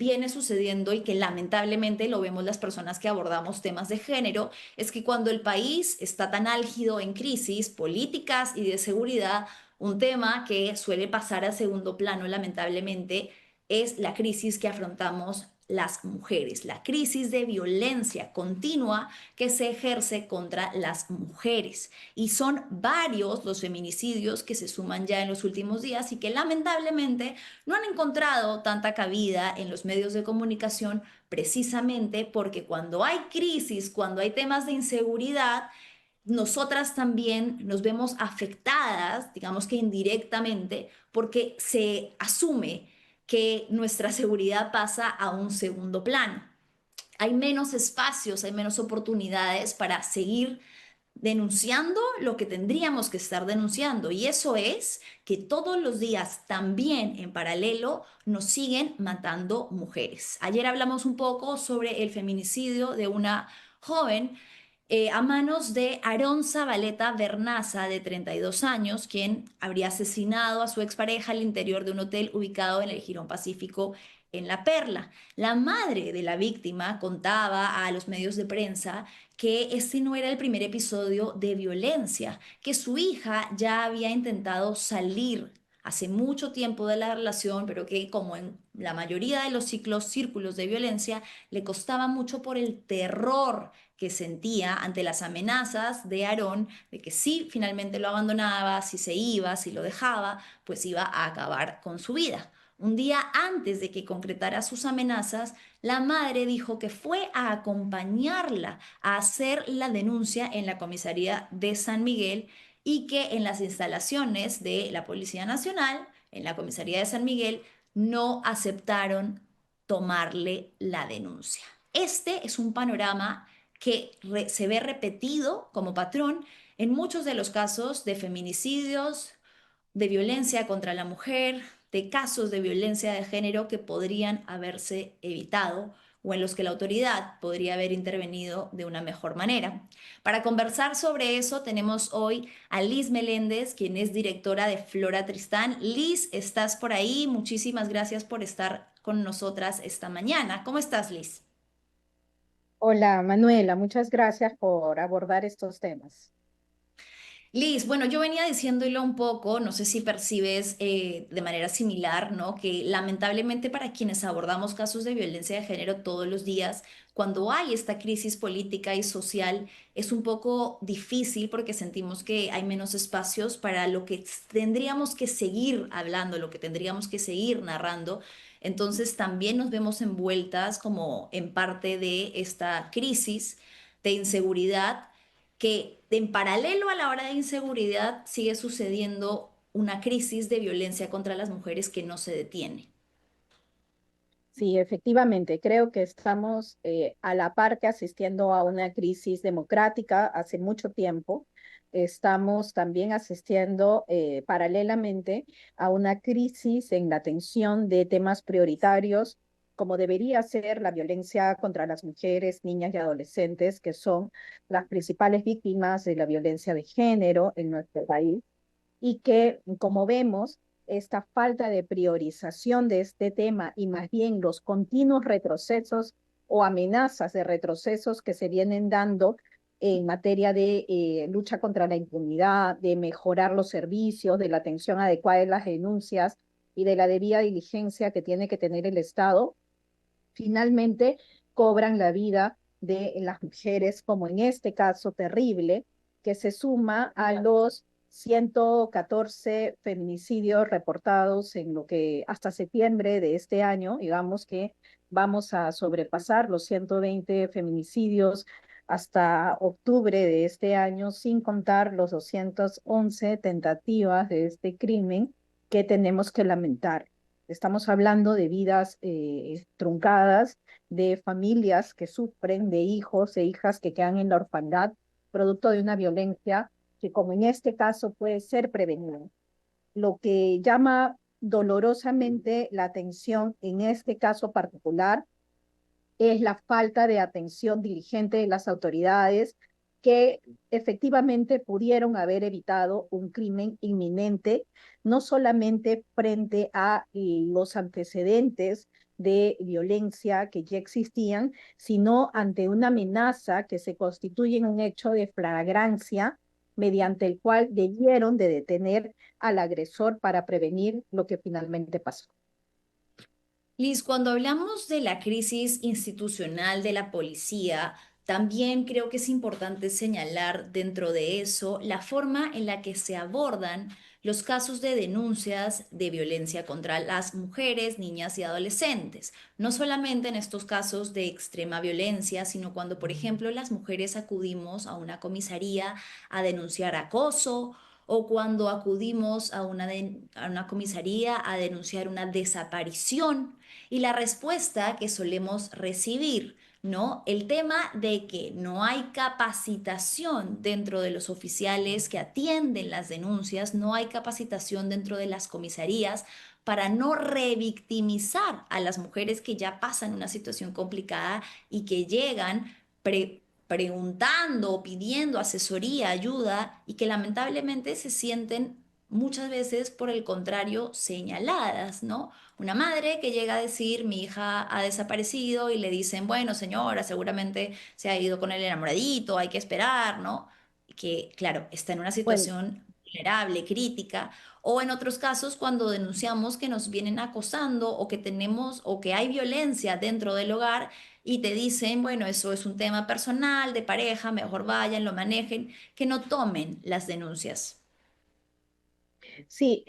viene sucediendo y que lamentablemente lo vemos las personas que abordamos temas de género, es que cuando el país está tan álgido en crisis políticas y de seguridad, un tema que suele pasar a segundo plano, lamentablemente, es la crisis que afrontamos las mujeres, la crisis de violencia continua que se ejerce contra las mujeres. Y son varios los feminicidios que se suman ya en los últimos días y que lamentablemente no han encontrado tanta cabida en los medios de comunicación precisamente porque cuando hay crisis, cuando hay temas de inseguridad, nosotras también nos vemos afectadas, digamos que indirectamente, porque se asume que nuestra seguridad pasa a un segundo plano. Hay menos espacios, hay menos oportunidades para seguir denunciando lo que tendríamos que estar denunciando. Y eso es que todos los días, también en paralelo, nos siguen matando mujeres. Ayer hablamos un poco sobre el feminicidio de una joven a manos de Aarón Zabaleta Bernaza, de 32 años, quien habría asesinado a su expareja al interior de un hotel ubicado en el Jirón Pacífico en La Perla. La madre de la víctima contaba a los medios de prensa que este no era el primer episodio de violencia, que su hija ya había intentado salir hace mucho tiempo de la relación, pero que como en la mayoría de los círculos de violencia, le costaba mucho por el terror que sentía ante las amenazas de Aarón de que si finalmente lo abandonaba, si se iba, si lo dejaba, pues iba a acabar con su vida. Un día antes de que concretara sus amenazas, la madre dijo que fue a acompañarla a hacer la denuncia en la comisaría de San Miguel y que en las instalaciones de la Policía Nacional, en la comisaría de San Miguel, no aceptaron tomarle la denuncia. Este es un panorama que se ve repetido como patrón en muchos de los casos de feminicidios, de violencia contra la mujer, de casos de violencia de género que podrían haberse evitado o en los que la autoridad podría haber intervenido de una mejor manera. Para conversar sobre eso tenemos hoy a Liz Meléndez, quien es directora de Flora Tristán. Liz, ¿estás por ahí? Muchísimas gracias por estar con nosotras esta mañana. ¿Cómo estás, Liz? Hola, Manuela, muchas gracias por abordar estos temas. Liz, bueno, yo venía diciéndolo un poco, no sé si percibes de manera similar, ¿no? Que lamentablemente para quienes abordamos casos de violencia de género todos los días, cuando hay esta crisis política y social, es un poco difícil porque sentimos que hay menos espacios para lo que tendríamos que seguir hablando, lo que tendríamos que seguir narrando. Entonces también nos vemos envueltas como en parte de esta crisis de inseguridad que en paralelo a la hora de inseguridad sigue sucediendo una crisis de violencia contra las mujeres que no se detiene. Sí, efectivamente, creo que estamos a la par que asistiendo a una crisis democrática hace mucho tiempo. Estamos también asistiendo paralelamente a una crisis en la atención de temas prioritarios, como debería ser la violencia contra las mujeres, niñas y adolescentes, que son las principales víctimas de la violencia de género en nuestro país. Y que, como vemos, esta falta de priorización de este tema y más bien los continuos retrocesos o amenazas de retrocesos que se vienen dando en materia de lucha contra la impunidad, de mejorar los servicios, de la atención adecuada de las denuncias y de la debida diligencia que tiene que tener el Estado, finalmente cobran la vida de las mujeres, como en este caso terrible, que se suma a los 114 feminicidios reportados en lo que hasta septiembre de este año, digamos que vamos a sobrepasar los 120 feminicidios hasta octubre de este año, sin contar los 211 tentativas de este crimen que tenemos que lamentar. Estamos hablando de vidas truncadas, de familias que sufren, de hijos e hijas que quedan en la orfandad, producto de una violencia que, como en este caso, puede ser prevenida. Lo que llama dolorosamente la atención en este caso particular es la falta de atención diligente de las autoridades que efectivamente pudieron haber evitado un crimen inminente, no solamente frente a los antecedentes de violencia que ya existían, sino ante una amenaza que se constituye en un hecho de flagrancia mediante el cual debieron de detener al agresor para prevenir lo que finalmente pasó. Liz, cuando hablamos de la crisis institucional de la policía, también creo que es importante señalar dentro de eso la forma en la que se abordan los casos de denuncias de violencia contra las mujeres, niñas y adolescentes. No solamente en estos casos de extrema violencia, sino cuando, por ejemplo, las mujeres acudimos a una comisaría a denunciar acoso o cuando acudimos a una comisaría a denunciar una desaparición y la respuesta que solemos recibir, ¿no? El tema de que no hay capacitación dentro de los oficiales que atienden las denuncias, no hay capacitación dentro de las comisarías para no revictimizar a las mujeres que ya pasan una situación complicada y que llegan preguntando o pidiendo asesoría, ayuda y que lamentablemente se sienten muchas veces por el contrario señaladas, ¿no? Una madre que llega a decir, mi hija ha desaparecido y le dicen, bueno, señora, seguramente se ha ido con el enamoradito, hay que esperar, ¿no? Que, claro, está en una Bueno, situación vulnerable, crítica, o en otros casos cuando denunciamos que nos vienen acosando o que tenemos o que hay violencia dentro del hogar y te dicen, bueno, eso es un tema personal, de pareja, mejor vayan, lo manejen, que no tomen las denuncias. sí,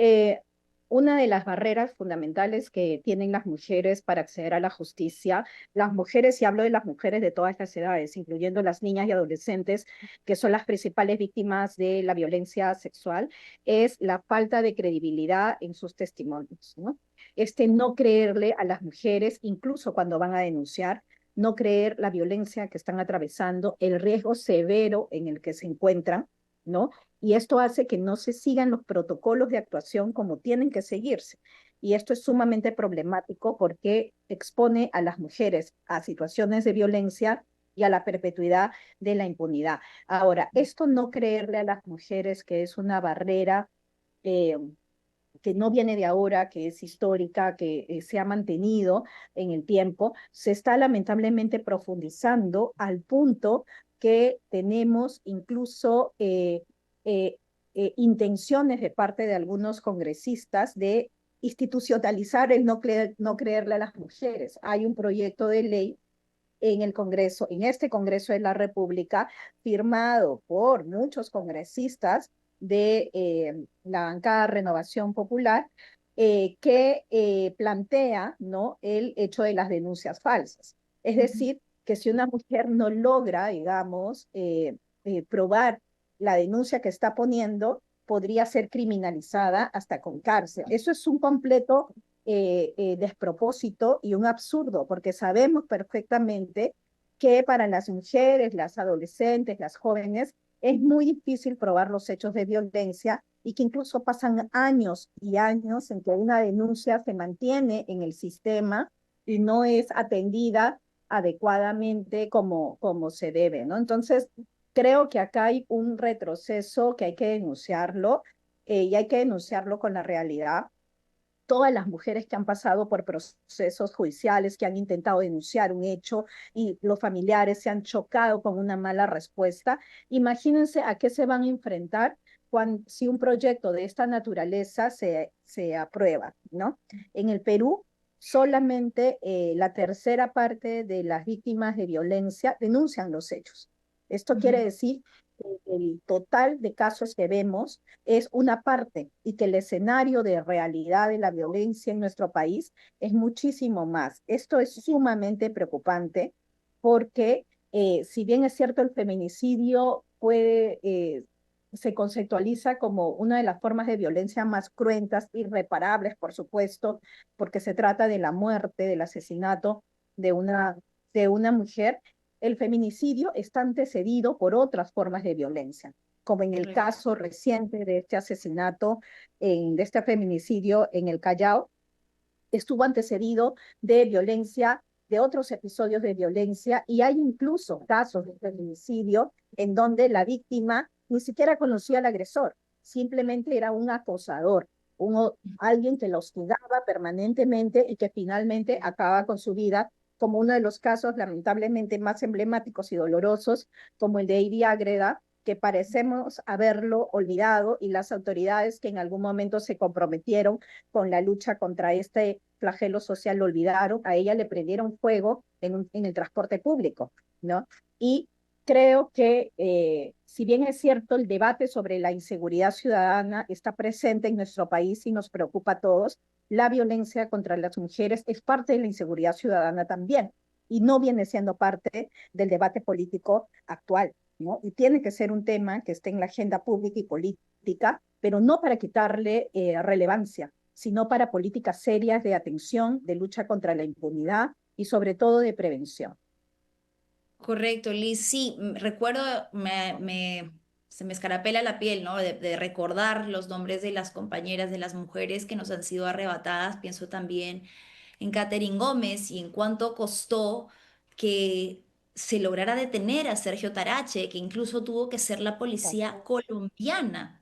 una de las barreras fundamentales que tienen las mujeres para acceder a la justicia, las mujeres, y hablo de las mujeres de todas las edades, incluyendo las niñas y adolescentes, que son las principales víctimas de la violencia sexual, es la falta de credibilidad en sus testimonios, ¿no? Este no creerle a las mujeres, incluso cuando van a denunciar, no creer la violencia que están atravesando, el riesgo severo en el que se encuentran, ¿no? Y esto hace que no se sigan los protocolos de actuación como tienen que seguirse. Y esto es sumamente problemático porque expone a las mujeres a situaciones de violencia y a la perpetuidad de la impunidad. Ahora, esto no creerle a las mujeres que es una barrera eh, que no viene de ahora, que es histórica, que se ha mantenido en el tiempo, se está lamentablemente profundizando al punto que tenemos incluso eh, intenciones de parte de algunos congresistas de institucionalizar el no creerle a las mujeres. Hay un proyecto de ley en el Congreso, en este Congreso de la República, firmado por muchos congresistas de la bancada Renovación Popular, que plantea, ¿no?, el hecho de las denuncias falsas. Es Ujú. decir, que si una mujer no logra, digamos, probar la denuncia que está poniendo, podría ser criminalizada hasta con cárcel. Eso es un completo despropósito y un absurdo, porque sabemos perfectamente que para las mujeres, las adolescentes, las jóvenes, es muy difícil probar los hechos de violencia y que incluso pasan años y años en que una denuncia se mantiene en el sistema y no es atendida adecuadamente como se debe, ¿no? Entonces, creo que acá hay un retroceso que hay que denunciarlo y hay que denunciarlo con la realidad. Todas las mujeres que han pasado por procesos judiciales, que han intentado denunciar un hecho y los familiares se han chocado con una mala respuesta, imagínense a qué se van a enfrentar cuando, si un proyecto de esta naturaleza se aprueba, ¿no? En el Perú, solamente la tercera parte de las víctimas de violencia denuncian los hechos. Esto quiere Ujú. decir que el total de casos que vemos es una parte y que el escenario de realidad de la violencia en nuestro país es muchísimo más. Esto es sumamente preocupante porque si bien es cierto el feminicidio se conceptualiza como una de las formas de violencia más cruentas, irreparables, por supuesto, porque se trata de la muerte, del asesinato de una mujer, el feminicidio está antecedido por otras formas de violencia, como en el Correcto. caso reciente de este asesinato, de este feminicidio en el Callao, estuvo antecedido de violencia, de otros episodios de violencia, y hay incluso casos de feminicidio en donde la víctima ni siquiera conocía al agresor, simplemente era un acosador. alguien que la hostigaba permanentemente y que finalmente acaba con su vida, como uno de los casos lamentablemente más emblemáticos y dolorosos, como el de Iria Ágreda, que parecemos haberlo olvidado, y las autoridades que en algún momento se comprometieron con la lucha contra este flagelo social lo olvidaron. A ella le prendieron fuego en el transporte público, ¿no? Y creo que, si bien es cierto, el debate sobre la inseguridad ciudadana está presente en nuestro país y nos preocupa a todos, la violencia contra las mujeres es parte de la inseguridad ciudadana también, y no viene siendo parte del debate político actual, ¿no? Y tiene que ser un tema que esté en la agenda pública y política, pero no para quitarle relevancia, sino para políticas serias de atención, de lucha contra la impunidad y sobre todo de prevención. Correcto, Liz. Sí, recuerdo, se me escarapela la piel, ¿no? De recordar los nombres de las compañeras, de las mujeres que nos han sido arrebatadas. Pienso también en Catherine Gómez y en cuánto costó que se lograra detener a Sergio Tarache, que incluso tuvo que ser la policía colombiana,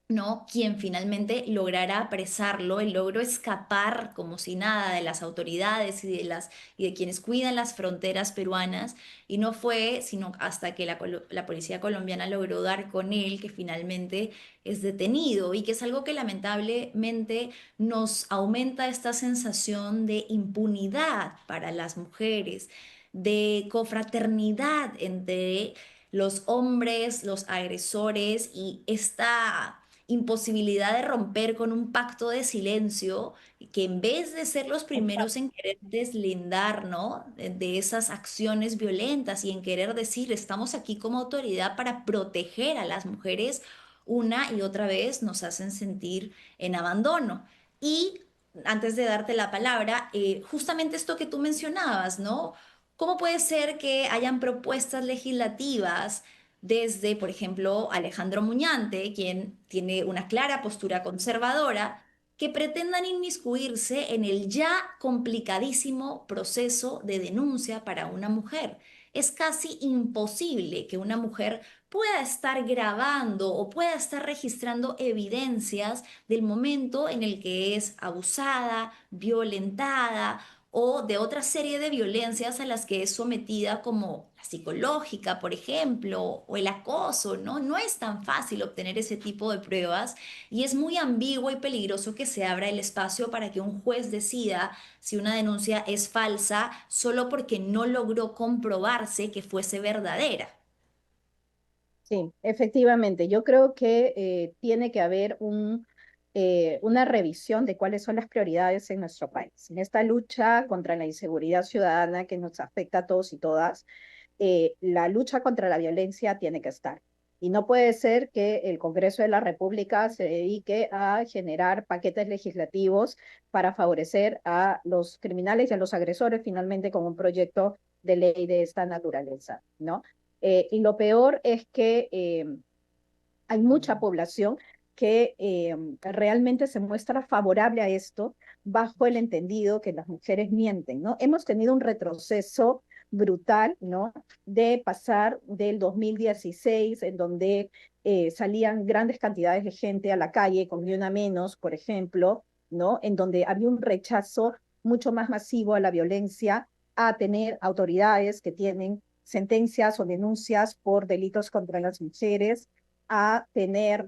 ¿no? Quien finalmente lograra apresarlo, él logró escapar como si nada de las autoridades y de quienes cuidan las fronteras peruanas, y no fue sino hasta que la policía colombiana logró dar con él que finalmente es detenido, y que es algo que lamentablemente nos aumenta esta sensación de impunidad para las mujeres, de confraternidad entre los hombres, los agresores, y esta imposibilidad de romper con un pacto de silencio, que en vez de ser los primeros en querer deslindar, ¿no? De esas acciones violentas y en querer decir, estamos aquí como autoridad para proteger a las mujeres, una y otra vez nos hacen sentir en abandono. Y antes de darte la palabra, justamente esto que tú mencionabas, ¿no? ¿Cómo puede ser que hayan propuestas legislativas desde, por ejemplo, Alejandro Muñante, quien tiene una clara postura conservadora, que pretendan inmiscuirse en el ya complicadísimo proceso de denuncia para una mujer? Es casi imposible que una mujer pueda estar grabando o pueda estar registrando evidencias del momento en el que es abusada, violentada o de otra serie de violencias a las que es sometida, como la psicológica, por ejemplo, o el acoso, ¿no? No es tan fácil obtener ese tipo de pruebas, y es muy ambiguo y peligroso que se abra el espacio para que un juez decida si una denuncia es falsa solo porque no logró comprobarse que fuese verdadera. Sí, efectivamente. Yo creo que tiene que haber una revisión de cuáles son las prioridades en nuestro país. En esta lucha contra la inseguridad ciudadana que nos afecta a todos y todas, la lucha contra la violencia tiene que estar. Y no puede ser que el Congreso de la República se dedique a generar paquetes legislativos para favorecer a los criminales y a los agresores finalmente con un proyecto de ley de esta naturaleza, ¿no? Y lo peor es que hay mucha población que realmente se muestra favorable a esto bajo el entendido que las mujeres mienten, ¿no? Hemos tenido un retroceso brutal, ¿no? De pasar del 2016, en donde salían grandes cantidades de gente a la calle con Ni Una Menos, por ejemplo, ¿no? En donde había un rechazo mucho más masivo a la violencia, a tener autoridades que tienen sentencias o denuncias por delitos contra las mujeres, a tener,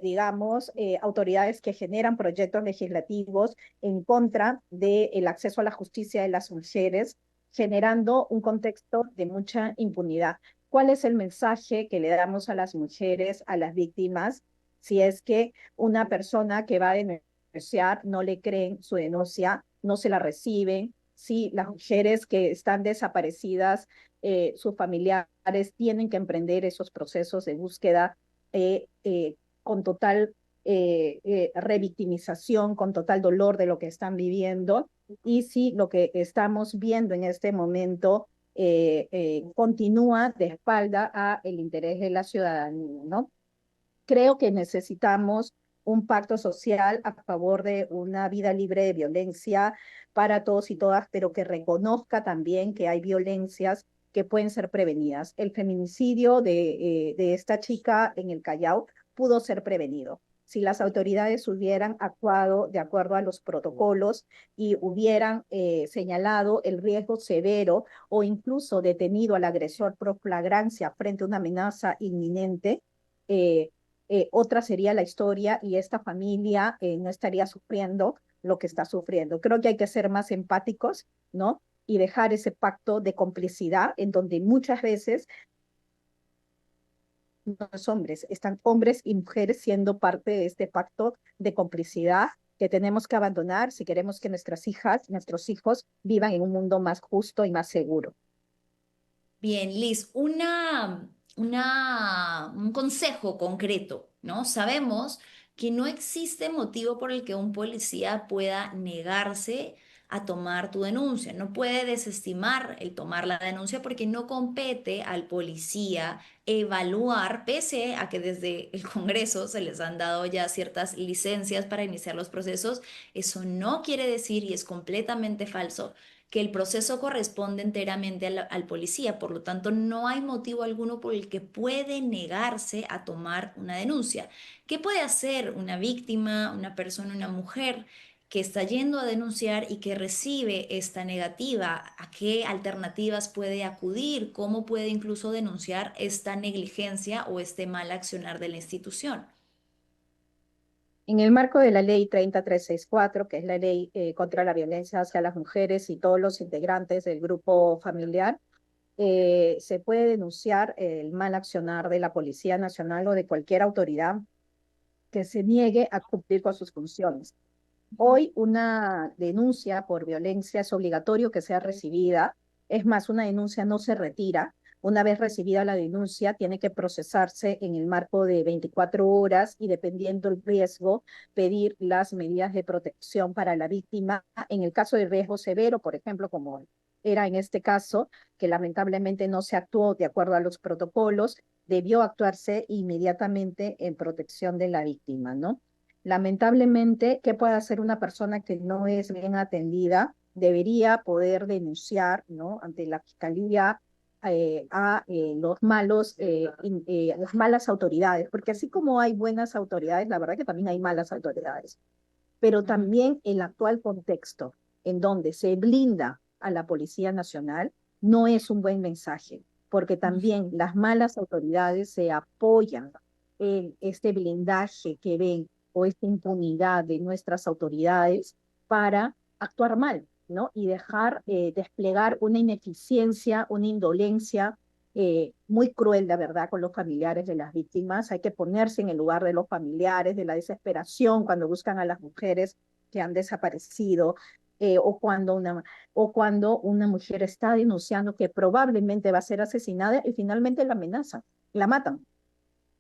digamos, autoridades que generan proyectos legislativos en contra del acceso a la justicia de las mujeres, generando un contexto de mucha impunidad. ¿Cuál es el mensaje que le damos a las mujeres, a las víctimas, si es que una persona que va a denunciar no le creen su denuncia, no se la reciben? Si las mujeres que están desaparecidas, sus familiares tienen que emprender esos procesos de búsqueda con total revictimización, con total dolor de lo que están viviendo. Y si lo que estamos viendo en este momento continúa de espalda a el interés de la ciudadanía, ¿no? Creo que necesitamos un pacto social a favor de una vida libre de violencia para todos y todas, pero que reconozca también que hay violencias que pueden ser prevenidas. El feminicidio de esta chica en el Callao pudo ser prevenido. si las autoridades hubieran actuado de acuerdo a los protocolos y hubieran señalado el riesgo severo o incluso detenido al agresor por flagrancia frente a una amenaza inminente, eh, otra sería la historia y esta familia no estaría sufriendo lo que está sufriendo. Creo que hay que ser más empáticos, ¿no? Y dejar ese pacto de complicidad en donde muchas veces los hombres, están hombres y mujeres siendo parte de este pacto de complicidad que tenemos que abandonar si queremos que nuestras hijas, nuestros hijos vivan en un mundo más justo y más seguro. Bien, Liz, un consejo concreto, ¿no? Sabemos que no existe motivo por el que un policía pueda negarse a tomar tu denuncia. No puede desestimar el tomar la denuncia porque no compete al policía evaluar, pese a que desde el Congreso se les han dado ya ciertas licencias para iniciar los procesos. Eso no quiere decir, y es completamente falso, que el proceso corresponde enteramente al policía. Por lo tanto, no hay motivo alguno por el que puede negarse a tomar una denuncia. ¿Qué puede hacer una víctima, una persona, una mujer que está yendo a denunciar y que recibe esta negativa? ¿A qué alternativas puede acudir? ¿Cómo puede incluso denunciar esta negligencia o este mal accionar de la institución? En el marco de la ley 30364, que es la ley contra la violencia hacia las mujeres y todos los integrantes del grupo familiar, se puede denunciar el mal accionar de la Policía Nacional o de cualquier autoridad que se niegue a cumplir con sus funciones. Hoy una denuncia por violencia es obligatorio que sea recibida. Es más, una denuncia no se retira. Una vez recibida la denuncia, tiene que procesarse en el marco de 24 horas y dependiendo el riesgo, pedir las medidas de protección para la víctima. En el caso de riesgo severo, por ejemplo, como era en este caso, que lamentablemente no se actuó de acuerdo a los protocolos, debió actuarse inmediatamente en protección de la víctima, ¿no? Lamentablemente, ¿qué puede hacer una persona que no es bien atendida? Debería poder denunciar, ¿no? Ante la fiscalía a las malas autoridades, porque así como hay buenas autoridades, la verdad que también hay malas autoridades, pero Ujú. también el actual contexto en donde se blinda a la Policía Nacional no es un buen mensaje, porque también las malas autoridades se apoyan en este blindaje que ven o esta impunidad de nuestras autoridades para actuar mal, ¿no? Y dejar desplegar una ineficiencia, una indolencia muy cruel, la verdad, con los familiares de las víctimas. Hay que ponerse en el lugar de los familiares, de la desesperación cuando buscan a las mujeres que han desaparecido, o cuando una mujer está denunciando que probablemente va a ser asesinada y finalmente la amenazan, la matan,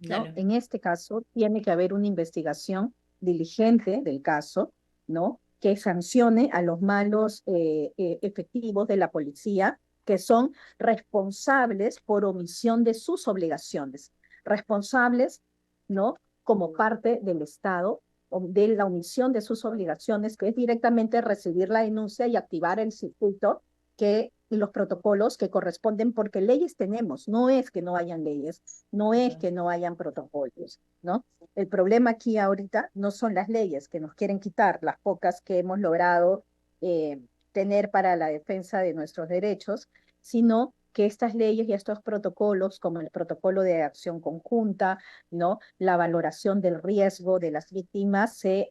¿no? Claro. En este caso, tiene que haber una investigación diligente del caso, ¿no? Que sancione a los malos efectivos de la policía que son responsables por omisión de sus obligaciones, responsables, ¿no? Como parte del Estado de la omisión de sus obligaciones, que es directamente recibir la denuncia y activar el circuito que los protocolos que corresponden, porque leyes tenemos, no es que no hayan leyes, no es Ujú. que no hayan protocolos, ¿no? El problema aquí ahorita no son las leyes que nos quieren quitar, las pocas que hemos logrado eh, tener para la defensa de nuestros derechos, sino que estas leyes y estos protocolos, como el protocolo de acción conjunta, ¿no? La valoración del riesgo de las víctimas se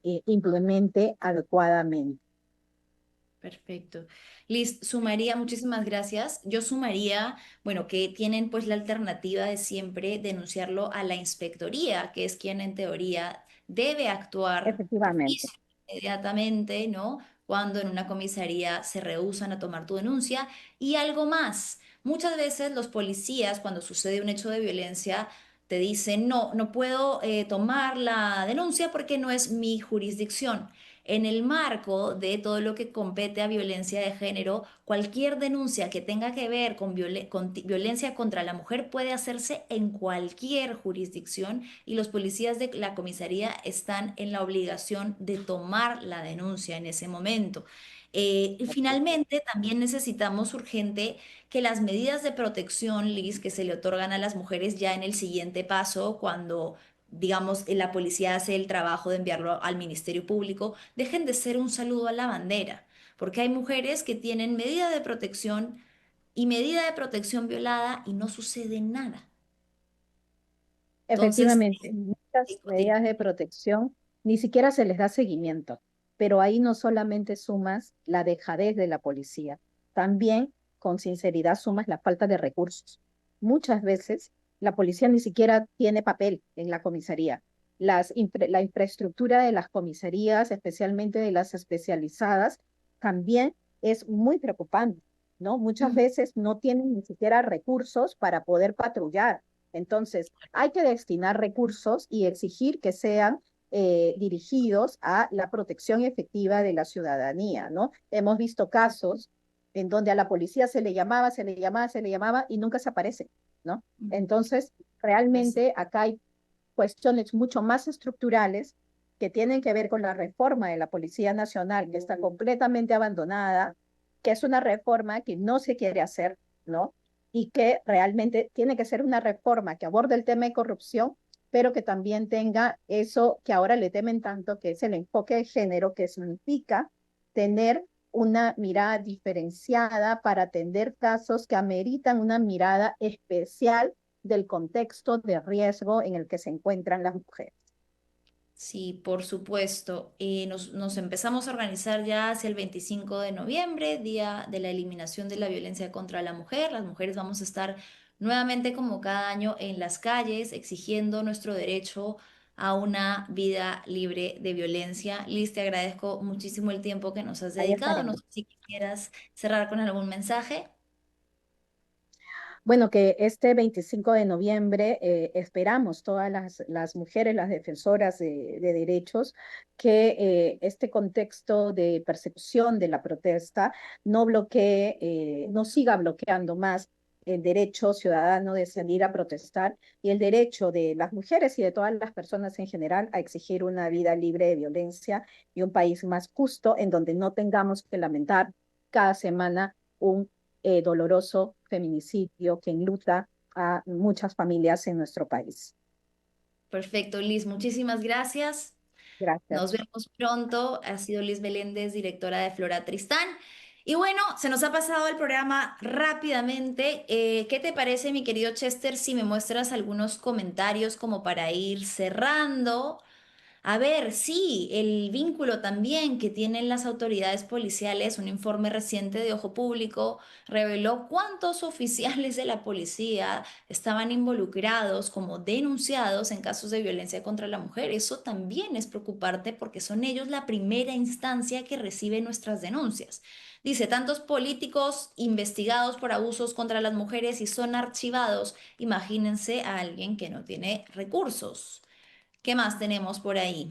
implemente adecuadamente. Perfecto. Liz, sumaría, muchísimas gracias. Yo sumaría, bueno, que tienen pues la alternativa de siempre denunciarlo a la inspectoría, que es quien en teoría debe actuar de Efectivamente. oficio inmediatamente, ¿no? Cuando en una comisaría se rehúsan a tomar tu denuncia. Y algo más, muchas veces los policías, cuando sucede un hecho de violencia, te dicen, no, no puedo tomar la denuncia porque no es mi jurisdicción. En el marco de todo lo que compete a violencia de género, cualquier denuncia que tenga que ver con violencia contra la mujer puede hacerse en cualquier jurisdicción y los policías de la comisaría están en la obligación de tomar la denuncia en ese momento. Y finalmente, también necesitamos urgente que las medidas de protección, Liz, que se le otorgan a las mujeres ya en el siguiente paso, cuando digamos, la policía hace el trabajo de enviarlo al Ministerio Público, dejen de ser un saludo a la bandera, porque hay mujeres que tienen medida de protección y medida de protección violada y no sucede nada. Entonces, Efectivamente, muchas medidas de protección ni siquiera se les da seguimiento, pero ahí no solamente sumas la dejadez de la policía, también con sinceridad sumas la falta de recursos. Muchas veces la policía ni siquiera tiene papel en la comisaría. La infraestructura de las comisarías, especialmente de las especializadas, también es muy preocupante, ¿no? Muchas veces no tienen ni siquiera recursos para poder patrullar. Entonces, hay que destinar recursos y exigir que sean dirigidos a la protección efectiva de la ciudadanía, ¿no? Hemos visto casos en donde a la policía se le llamaba, se le llamaba, se le llamaba y nunca se aparece, ¿no? Entonces, pues, realmente acá hay cuestiones mucho más estructurales que tienen que ver con la reforma de la Policía Nacional, que está completamente abandonada, que es una reforma que no se quiere hacer, ¿no? Y que realmente tiene que ser una reforma que aborde el tema de corrupción, pero que también tenga eso que ahora le temen tanto, que es el enfoque de género, que significa tener una mirada diferenciada para atender casos que ameritan una mirada especial del contexto de riesgo en el que se encuentran las mujeres. sí, por supuesto. Nos empezamos a organizar ya hacia el 25 de noviembre, Día de la Eliminación de la Violencia contra la Mujer. Las mujeres vamos a estar nuevamente como cada año en las calles exigiendo nuestro derecho a una vida libre de violencia. Liz, te agradezco muchísimo el tiempo que nos has Ahí dedicado. No estaremos. sé si quisieras cerrar con algún mensaje. Bueno, que este 25 de noviembre esperamos todas las mujeres, las defensoras de derechos, que este contexto de persecución de la protesta no bloquee, no siga bloqueando más el derecho ciudadano de salir a protestar y el derecho de las mujeres y de todas las personas en general a exigir una vida libre de violencia y un país más justo en donde no tengamos que lamentar cada semana un doloroso feminicidio que enluta a muchas familias en nuestro país. Perfecto, Liz, muchísimas gracias. Nos Gracias. vemos pronto. Ha sido Liz Meléndez, directora de Flora Tristán. Y bueno, se nos ha pasado el programa rápidamente. ¿Qué te parece, mi querido Chester, si me muestras algunos comentarios como para ir cerrando? A ver, sí, el vínculo también que tienen las autoridades policiales, un informe reciente de Ojo Público reveló cuántos oficiales de la policía estaban involucrados como denunciados en casos de violencia contra la mujer. Eso también es preocupante porque son ellos la primera instancia que recibe nuestras denuncias. Dice, tantos políticos investigados por abusos contra las mujeres y son archivados. Imagínense a alguien que no tiene recursos. ¿Qué más tenemos por ahí?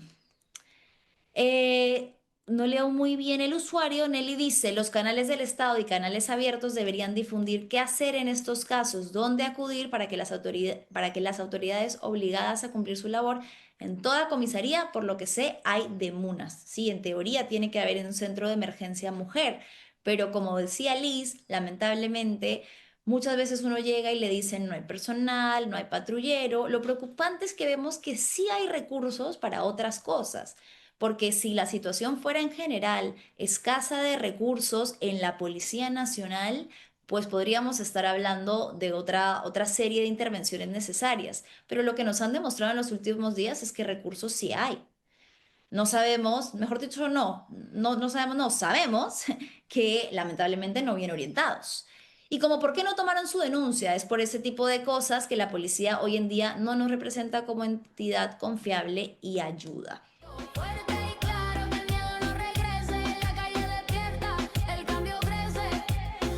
Eh, no leo muy bien el usuario. Nelly dice, los canales del Estado y canales abiertos deberían difundir qué hacer en estos casos, dónde acudir para que las autoridades obligadas a cumplir su labor en toda comisaría, por lo que sé, hay demunas. Sí, en teoría tiene que haber un centro de emergencia mujer, pero como decía Liz, lamentablemente... Muchas veces uno llega y le dicen no hay personal, no hay patrullero. Lo preocupante es que vemos que sí hay recursos para otras cosas. Porque si la situación fuera en general escasa de recursos en la Policía Nacional, pues podríamos estar hablando de otra serie de intervenciones necesarias. Pero lo que nos han demostrado en los últimos días es que recursos sí hay. No sabemos, mejor dicho, no sabemos, no sabemos que lamentablemente no vienen orientados. Y como por qué no tomaron su denuncia, es por ese tipo de cosas que la policía hoy en día no nos representa como entidad confiable y ayuda.